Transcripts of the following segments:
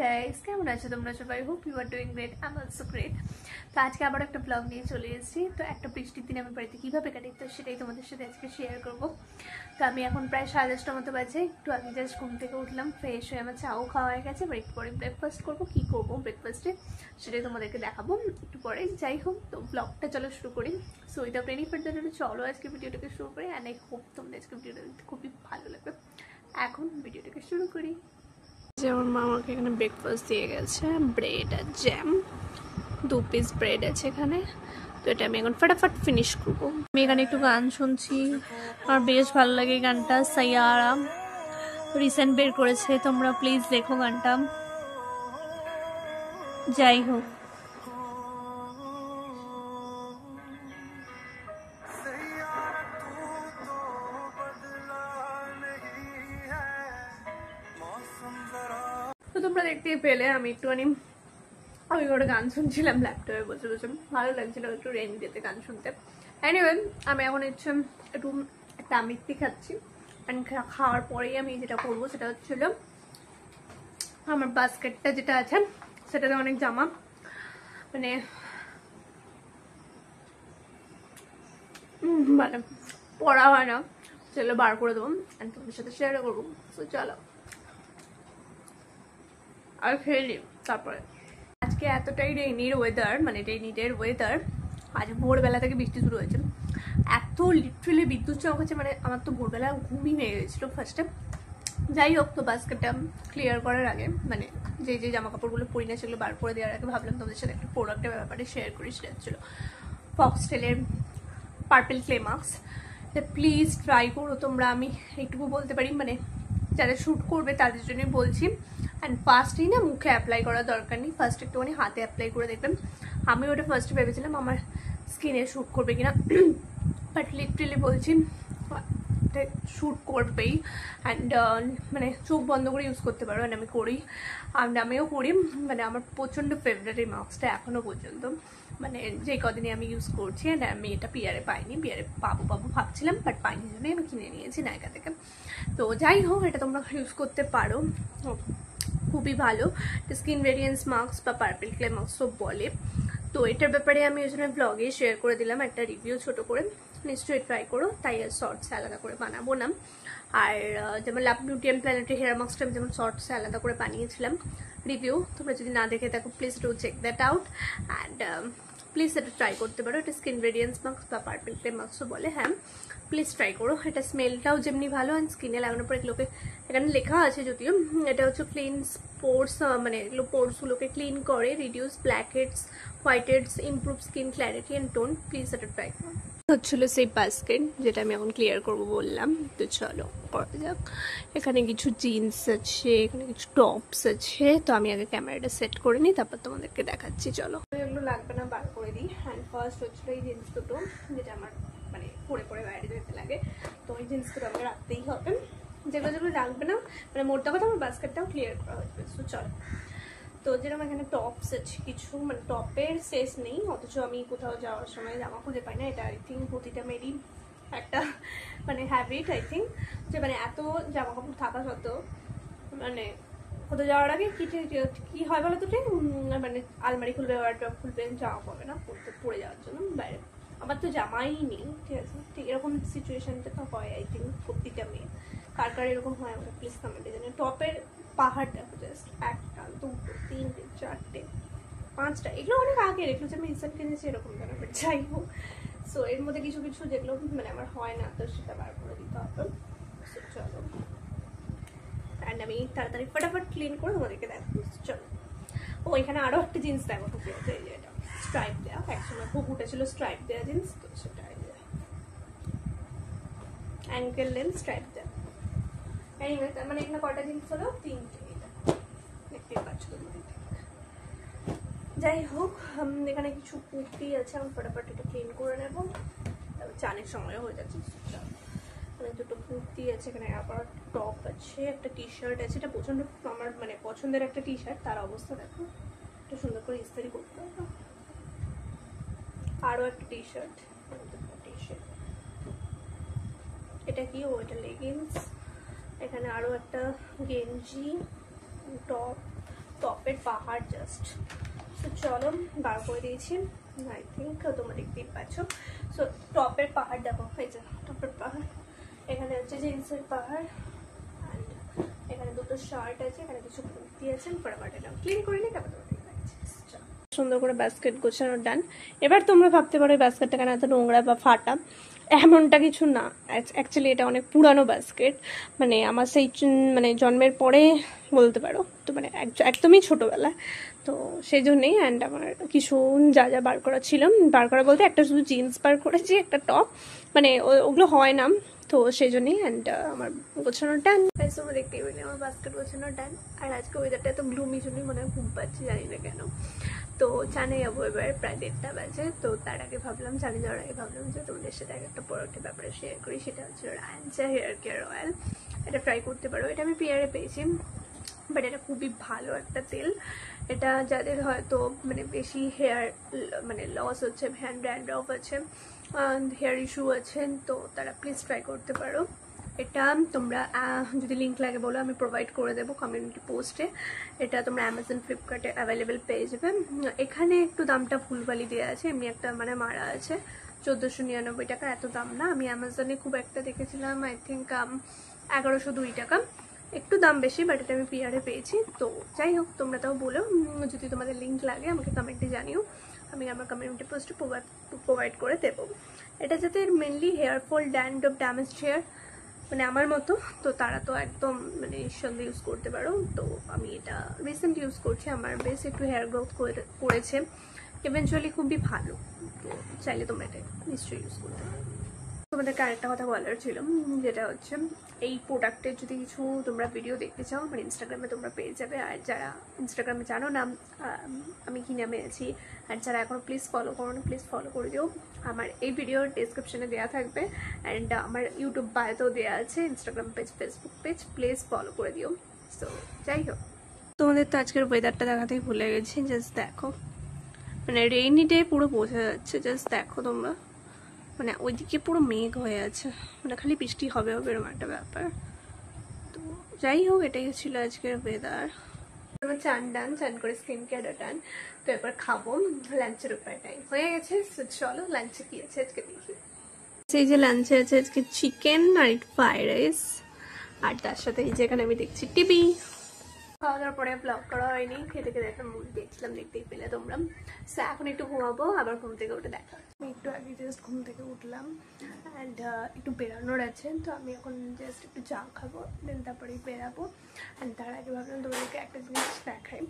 Guys, কেমন আছো তোমরা সবাই? Hope you are doing great. I am also great. তো আজকে আবার একটা ব্লগ নিয়ে চলে এসেছি। তো একটা বৃষ্টির দিন আমি বাড়িতে কীভাবে কাটি তো সেটাই তোমাদের সাথে আজকে শেয়ার করব। তো আমি এখন প্রায় 10:30টার মতো বাজে, একটু আগে জাস্ট ঘুম থেকে উঠলাম, ফ্রেশ হয়ে আমার চাও খাওয়া হয়ে গেছে। এবার একটু পরে ব্রেকফাস্ট করবো। কী করবো ব্রেকফাস্টে সেটাই তোমাদেরকে দেখাবো একটু পরে। যাই হোক, তো ব্লগটা চলো শুরু করি। So without any further delay চলো আজকে ভিডিওটাকে শুরু করি। অ্যান্ড আই হোপ তোমাদের আজকে ভিডিওটা দেখতে খুবই ভালো লাগবে। এখন ভিডিওটাকে শুরু করি। যেমন মা আমাকে এখানে ব্রেকফাস্ট দিয়ে গেছে, ব্রেড আর জ্যাম, 2 পিস ব্রেড আছে এখানে। তো এটা আমি এখন ফটাফট ফিনিশ করবো। আমি এখানে একটু গান শুনছি, আমার বেশ ভালো লাগে গানটা। সাইয়ারা রিসেন্ট বের করেছে, তোমরা প্লিজ দেখো গানটা। যাই হোক, তো তোমরা দেখতে পেলে আমি একটুখানি ওটা গান শুনছিলাম ল্যাপটপে বসে বসে, ভালো লাগছিল একটু রেইনি ডেতে গান শুনতে। এনিওয়ে, আমি এখন একটু একটা আমিত্তি খাচ্ছি। অ্যান্ড খাওয়ার পরেই আমি যেটা করবো সেটা হচ্ছিল, আমার বাস্কেটটা যেটা আছে সেটাতে অনেক জামা মানে পড়া হয় না, সেগুলো বার করে দেবো অ্যান্ড তোমাদের সাথে শেয়ার করবো। তো চলো আর খেয়ে নিই তারপরে। আজকে এতটাই রেইনির ওয়েদার, মানে রেইনিডের ওয়েদার, আজ ভোরবেলা থেকে বৃষ্টি শুরু হয়েছে। এত লিটারেলি বিদ্যুৎ চমকাচ্ছে, মানে আমার তো ভোরবেলা ঘুমই হয়ে গেছিলো ফার্স্টে। যাই হোক, তো বাস্কেটটা ক্লিয়ার করার আগে, মানে যে যে জামা কাপড়গুলো পরি না সেগুলো বার করে দেওয়ার আগে ভাবলাম তোমাদের সাথে একটা প্রোডাক্টের ব্যাপারে শেয়ার করি। সেটা হচ্ছিল ফক্সটেলের purple clay mask. Please try করো তোমরা। আমি এইটুকু বলতে পারি, মানে যারা শ্যুট করবে তাদের জন্যই বলছি। অ্যান্ড ফার্স্টেই না মুখে অ্যাপ্লাই করার দরকার নেই, ফার্স্ট একটুখানি হাতে অ্যাপ্লাই করে দেখবেন। আমি ওটা ফার্স্টে ভেবেছিলাম আমার স্কিনে শ্যুট করবে কিনা, বাট লিটারেলি বলছি শ্যুট করবেই। অ্যান্ড মানে চোখ বন্ধ করে ইউজ করতে পারো। অ্যান্ড আমি করি, আমিও করি। মানে আমার প্রচণ্ড ফেভারিট এই মাস্কটা এখনও পর্যন্ত, মানে যে কদিনে আমি ইউজ করছি। অ্যান্ড আমি এটা পিয়ারে পাইনি, পিয়ারে পাবো ভাবছিলাম, বাট পাইনি জন্যই আমি কিনে নিয়েছি নায়িকা থেকে। তো যাই হোক, এটা তোমরা ইউজ করতে পারো, খুবই ভালো। স্কিন রেডিয়েন্স মাস্ক বা পার্পল ক্লে মাস্কও বলে। তো এটার ব্যাপারে আমি ওই জন্য ব্লগে শেয়ার করে দিলাম একটা রিভিউ ছোট করে, নিশ্চয়ই ট্রাই করো। তাই আর শর্টসে আলাদা করে বানাবো না। আর যেমন লাভ বিউটি অ্যান্ড প্ল্যানেটের হেয়ার মাস্কটা আমি যেমন শর্টসে আলাদা করে বানিয়েছিলাম রিভিউ, তোমরা যদি না দেখে থাকো please do check that out. And please এটা ট্রাই করতে পারো। এটা স্কিন রেডিয়েন্স মাস্ক বা পার্পল ক্লে মাস্কও বলে। হ্যাঁ, প্লিজ ট্রাই করো। এটা স্মেলটাও যেমনি ভালো, অ্যান্ড স্কিনে লাগানোর পর এগুলোকে, এখানে লেখা আছে যদিও, এটা হচ্ছে ক্লিনস পোর্স, মানে এগুলো পোর্সগুলোকে ক্লিন করে, reduce black heads, white heads, improve skin clarity and tone. Please এটা ট্রাই করো। হচ্ছিল সেই বাস্কেট যেটা আমি এখন ক্লিয়ার করবো বললাম। তো চলো করা যাক। এখানে কিছু জিন্স আছে, এখানে কিছু টপস আছে। তো আমি আগে ক্যামেরাটা সেট করে নিই, তারপর তোমাদেরকে দেখাচ্ছি। চলো, এগুলো লাগবে না, বার করে দিই। হ্যান্ড ফার্স্ট হচ্ছিল এই জিন্স দুটো, যেটা আমার মানে পরে পরে বাইরে যেতে লাগে। তো ওই জিন্স দুটো আমাকে রাখতেই হবে। যেগুলো যেগুলো লাগবে না, মানে মোটা কথা আমার বাস্কেটটাও ক্লিয়ার করা হয়েছে। তো চলো, তো যেরকম এখানে টপস আছে কিছু, মানে টপের শেষ নেই, অথচ আমি কোথাও যাওয়ার সময় জামা খুঁজে পাই না। এটা আই থিঙ্ক প্রতিটা মেয়েরই একটা মানে হ্যাবিট, আই থিঙ্ক, যে মানে এত জামা কাপড় থাকা সত্ত্বেও মানে কোথাও যাওয়ার আগে কি হয় বলো তো, ঠিক মানে আলমারি খুলবে, ওয়ার্ড্রপ খুলবে, জামা পাবে না পরে যাওয়ার জন্য বাইরে। আমার তো জামাই নেই, ঠিক আছে, ঠিক এরকম সিচুয়েশনটা তো হয় আই থিঙ্ক প্রতিটা মেয়ে। কার কার এরকম হয় আমাকে প্লিজ কমেন্টে জানান। টপের পাহাড় দেখো, জাস্ট 1টা 2টো 3টে 4টে 5টা, এগুলো অনেক আগের, এগুলো যে আমি রিসেন্ট কিনেছি এরকম জানা। বাট যাই হোক, সো এর মধ্যে কিছু কিছু যেগুলো মানে আমার হয় না, তো সেটা বার করে দিতে হবে। সো চলো, অ্যান্ড আমি তাড়াতাড়ি ফটাফট ক্লিন করে তোমাদেরকে দেখো। চলো, ও এখানে আরও একটা জিন্স দেখো টুকু আছে, এই যে এটা স্ট্রাইপ দেওয়া, একসময় খুব উঠেছিল স্ট্রাইপ দেওয়া জিন্স, তো সেটা অ্যাঙ্কেল লেন্থ স্ট্রাইপ দেওয়া। এনিওয়ে, তার মানে এখানে কটা জিন্স হলো, 3টে, এটা দেখতেই পাচ্ছ তোমরা। যাই হোক, এখানে কিছু কুর্তি আছে, আমি ফটাফট এটা ক্লিন করে নেবো, চানের সময় হয়ে যাচ্ছে। এখানে দুটো কুর্তি আছে, এখানে আবার টপ আছে, একটা টি শার্ট আছে। এটা প্রচণ্ড আমার মানে পছন্দের একটা টি শার্ট, তার অবস্থা দেখো, এটা সুন্দর করে ইস্তারি করতে হবে। আরও একটা টি শার্ট, এটা কি, ও এটা লেগিংস। এখানে আরও একটা গেঞ্জি, টপ, টপের পাহাড় জাস্ট। তো চলো বার করে দিয়েছি, আই থিঙ্ক তোমরা দেখতেই পাচ্ছ। সো টপের পাহাড় দেখো, এই যে টপের পাহাড়, এখানে হচ্ছে জিন্সের পাহাড়, অ্যান্ড এখানে দুটো শার্ট আছে, এখানে কিছু কুর্তি আছে। এটা ক্লিন করে নিই, তারপর সুন্দর করে বাস্কেট গোছানো ডান। এবার তোমরা ভাবতে পারো এই বাস্কেটটা কেন এত নোংরা বা ফাটা, এমনটা কিছু না। অ্যাকচুয়ালি এটা অনেক পুরানো বাস্কেট, মানে আমার সেই মানে জন্মের পরে বলতে পারো, তো মানে একদমই ছোটোবেলা, তো সেই জন্যেই। অ্যান্ড আমার কিছু যা যা বার করা ছিল, বার করা বলতে একটা শুধু জিন্স বার করেছি, একটা টপ, মানে ওগুলো হয় না, তো সেই জন্যই। অ্যান্ড আমার গোছানো ডান। তোমরা দেখতেই পেলে আমার বাস্কেট গোছানো ডান। আর আজকে ওয়েদারটা এত গ্লুমি জন্যই মনে হয় ঘুম পাচ্ছি, জানি না কেন। তো চানে যাবো এবার, প্রায় 1:30 বাজে। তো তার আগে ভাবলাম, চানে যাওয়ার আগে ভাবলাম যে তোমাদের সাথে একটা প্রোডাক্টের ব্যাপারে শেয়ার করি। সেটা হচ্ছে রায়ানচা হেয়ার কেয়ার অয়েল। এটা ট্রাই করতে পারো, এটা আমি পিয়ারে পেয়েছি, বাট এটা খুবই ভালো একটা তেল। এটা যাদের হয়তো মানে বেশি হেয়ার মানে লস হচ্ছে, হ্যান্ড ড্যান্ড্রফ আছে, হেয়ার ইস্যু আছে, তো তারা প্লিজ ট্রাই করতে পারো। এটা তোমরা যদি লিঙ্ক লাগে বলো, আমি প্রোভাইড করে দেবো কমিউনিটি পোস্টে। এটা তোমরা অ্যামাজন, ফ্লিপকার্টে অ্যাভেলেবেল পেয়ে যাবে। এখানে একটু দামটা ভুলভালি দেওয়া আছে, এমনি একটা মানে মারা আছে 1499 টাকা, এত দাম না। আমি অ্যামাজনে খুব একটা দেখেছিলাম, আই থিঙ্ক 1102 টাকা, একটু দাম বেশি, বাট এটা আমি পিয়ারে পেয়েছি। তো যাই হোক, তোমরা তাও বলো, যদি তোমাদের লিঙ্ক লাগে আমাকে কমেন্টে জানিও, আমি আমার কমিউনিটি পোস্টে প্রোভাইড করে দেবো। এটা যাতে mainly hair fall, dandruff, damage hair মানে আমার মতো, তো তারা তো একদম মানে নিঃসন্দেহে ইউজ করতে পারো। তো আমি এটা রিসেন্ট ইউজ করছি, আমার বেশ একটু হেয়ার গ্রোথ করেছে, ইভেনচুয়ালি খুবই ভালো। তো চাইলে তোমরা এটা নিশ্চয়ই ইউজ করতে পারো। তোমাদেরকে আরেকটা কথা বলার ছিল, যেটা হচ্ছে এই প্রোডাক্টের যদি কিছু তোমরা ভিডিও দেখতে চাও, আমার ইনস্টাগ্রামে তোমরা পেয়ে যাবে। আর যারা ইনস্টাগ্রামে জানো না আমি কি নামে আছি, আর যারা এখনও প্লিজ ফলো করো না, প্লিজ ফলো করে দিও। আমার এই ভিডিওর ডেসক্রিপশনে দেওয়া থাকবে, অ্যান্ড আমার ইউটিউব বায়োতেও দেওয়া আছে, Instagram page, Facebook page, please follow করে দিও। সো যাই হোক, তোমাদের তো আজকের ওয়েদারটা দেখাতেই ভুলে গেছি। জাস্ট দেখো, মানে রেইনি ডে পুরো বোঝা যাচ্ছে, জাস্ট দেখো তোমরা, মানে ওইদিকে পুরো মেঘ হয়ে আছে, মানে খালি বৃষ্টি হবে হবে এরকম একটা ব্যাপার। তো যাই হোক, এটাই ছিল আজকের ওয়েদার। আমার চান করে স্কিন কেয়ার ডান। তো এবার খাবো, লাঞ্চের উপায় টাইম হয়ে গেছে। চলো লাঞ্চে কি আছে আজকে দেখি। সেই যে লাঞ্চে আছে আজকে চিকেন আর একটু ফ্রাইড রাইস, আর তার সাথে এই যেখানে আমি দেখছি টিভি। খাওয়া দাওয়ার পরে ব্লগ করা হয়নি, খেতে খেতে একটা মুভি দেখছিলাম, দেখতেই পেলে তোমরা। সো এখন একটু ঘুমাবো, আবার ঘুম থেকে উঠে দেখা। আমি একটু আগে জাস্ট ঘুম থেকে উঠলাম, অ্যান্ড একটু বেরানোর আছে, তো আমি এখন জাস্ট একটু চা খাবো, দেন তারপরেই বেরাবো। অ্যান্ড তার আগে ভাবলাম তোমাদেরকে একটা জিনিস দেখাই।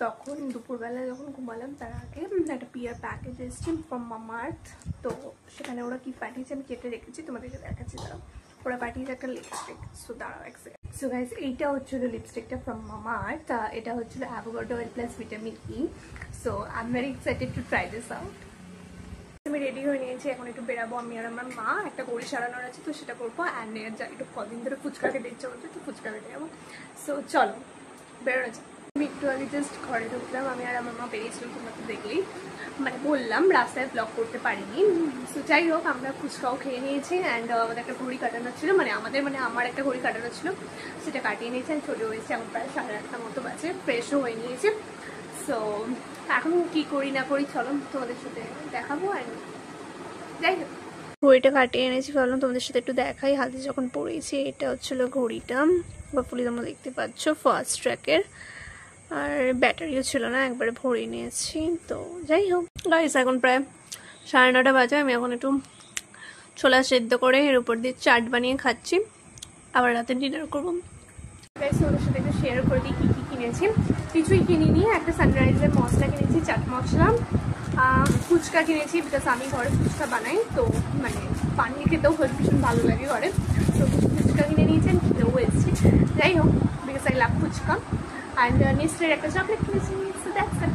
তখন দুপুরবেলা যখন ঘুমালাম তার আগে একটা পিয়ার প্যাকেজ এসেছে ফ্রম মামাআর্থ। তো সেখানে ওরা কি পাঠিয়েছে আমি কেটে রেখেছি, তোমাদেরকে দেখাচ্ছি। দাঁড়াও, ওরা পাঠিয়েছে একটা লিপস্টিক। সো দাঁড়াও এক সেকেন্ড। সো গাইস, এইটা হচ্ছিল লিপস্টিকটা ফ্রম মামাআর্থ। এটা হচ্ছিল avocado oil plus vitamin E. So I am very excited to try this out. আমি রেডি হয়ে নিয়েছি, এখন একটু বেরাবো। আমি আর আমার মা একটা গড়ি সারানোর আছে, তো সেটা করবো। অ্যান্ড একটু কদিন ধরে ফুচকা খেতে ইচ্ছা করছে, তো ফুচকা খেতে যাবো। সো চলো বেরোনো যাক। আমি একটু আগে জাস্ট ঘরে ঢুকলাম, আমি আর আমার মা বেরিয়েছিলাম, তোমরা তো দেখলেই, মানে বললাম রাস্তায় ব্লগ করতে পারিনি। সো যাই হোক, আমরা ফুচকাও খেয়ে নিয়েছি, অ্যান্ড আমাদের একটা ঘড়ি কাটানো ছিল, মানে আমার একটা ঘড়ি কাটানো ছিল, সেটা কাটিয়ে নিয়েছি। আমি চলে হয়েছি, এখন প্রায় 8:30 মতো বাজে, ফ্রেশও হয়ে নিয়েছি। সো এখন কি করি না করি চলো তোমাদের সাথে দেখাবো। অ্যান্ড যাই হোক, ঘড়িটা কাটিয়ে এনেছি, ভাবলাম তোমাদের সাথে একটু দেখাই হাতে যখন পড়েছি। এটা হচ্ছিল ঘড়িটা, হোপফুলি তোমরা দেখতে পাচ্ছ, ফাস্ট ট্র্যাকের। আর ব্যাটারিও ছিল না, একবারে ভরে নিয়েছি। তো যাই হোক গাইস, এখন প্রায় 9:30 বাজে। আমি এখন একটু ছোলা সেদ্ধ করে এর উপর দিয়ে চাট বানিয়ে খাচ্ছি, আবার রাতে ডিনার করবো। গাইস ওদের সাথে একটু শেয়ার করে দিই কী কী কিনেছি। কিছুই কিনিনি, একটা সানরাইজের মশলা কিনেছি, চাট মশলা, ফুচকা কিনেছি, বিকজ আমি ঘরে ফুচকা বানাই, তো মানে বানিয়ে খেতেও ভীষণ ভালো লাগে ঘরে। তো ফুচকা কিনে নিয়েছেন, খেতেও এসেছি। যাই হোক, because I love fuchka. And নেস্টের একটা চকলেট কিনেছি। So that's it.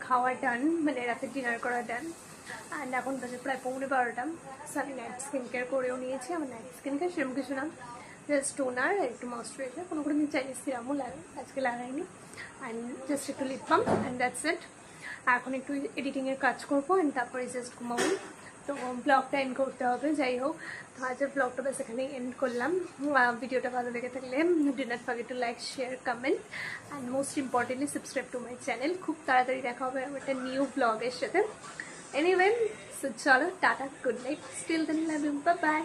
খাওয়া ডান, মানে রাতে ডিনার করা ডান। অ্যান্ড এখন বাজে প্রায় 11:15। সো আমি নাইট স্কিন কেয়ার করেও নিয়েছি। আমার নাইট স্কিন কেয়ার সেরকম কিছু না, জাস্ট টোনার, একটু ময়েশ্চারাইজার, কোনো দিন চাইনিজ সিরামও আজকে লাগাইনি, অ্যান্ড জাস্ট একটু lip balm, and that's it. এখন একটু এডিটিংয়ের কাজ করবো, অ্যান্ড তারপরে জাস্ট ঘুমাবো। তো তো ব্লগটা এন্ড করতে হবে। যাই হোক, তো আজকের ব্লগটা বেশ এখানেই এন্ড করলাম। ভিডিওটা ভালো লেগে থাকলে do not forget to like, share, comment and most importantly subscribe to my channel. খুব তাড়াতাড়ি দেখা হবে একটা নিউ ব্লগের সাথে। এনিওয়ে, সো চলো, tata, good night, still then love you, bye by.